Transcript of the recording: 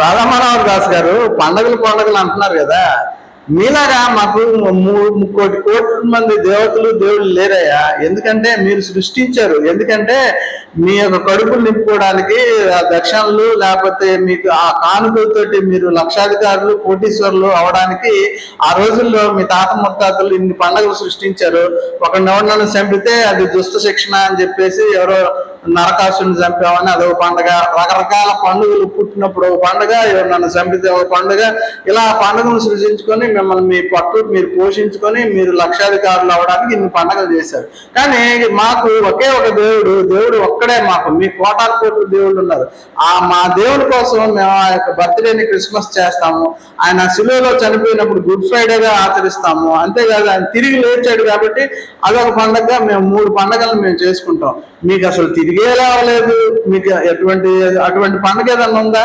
రాధామనోహర్ దాస్ గారు పండగలు పండగలు అంటున్నారు కదా. మీలాగా మాకు 3 కోట్ల మంది దేవతలు దేవుళ్ళు లేరయ్యా. ఎందుకంటే మీరు సృష్టించారు. ఎందుకంటే మీ యొక్క కడుపులు నింపుకోవడానికి ఆ దక్షిణలు, లేకపోతే మీకు ఆ కానుకలతోటి మీరు లక్షాధికారులు, కోటీశ్వరులు అవడానికి ఆ రోజుల్లో మీ తాత ముత్తాతలు ఇన్ని పండుగలు సృష్టించారు. ఒకరినెవరినైనా చంపితే అది దుష్ట శిక్షణ అని చెప్పేసి ఎవరో నరకాసుని చంపామని అదొక పండుగ, రకరకాల పండుగలు పుట్టినప్పుడు ఒక పండుగ, ఎవరినన్ను చంపితే ఒక పండుగ, ఇలా పండుగను సృష్టించుకొని మిమ్మల్ని మీ పట్టు మీరు పోషించుకొని మీరు లక్షాధికారులు అవడానికి ఇన్ని పండుగలు చేశారు. కానీ మాకు ఒకే ఒక దేవుడు ఒక్కడే. మాకు మీ కోటాను కోట్ల దేవుళ్ళు ఉన్నారు. మా దేవుడి కోసం మేము ఆ యొక్క బర్త్డేని క్రిస్మస్ చేస్తాము. ఆయన శిలువలో చనిపోయినప్పుడు గుడ్ ఫ్రైడేగా ఆచరిస్తాము. అంతేకాదు ఆయన తిరిగి లేచాడు కాబట్టి అదొక పండుగగా మేము 3 పండుగలను మేము చేసుకుంటాం. మీకు అసలు తిరిగే రావలేదు. మీకు అటువంటి పండుగ ఏదన్నా ఉందా?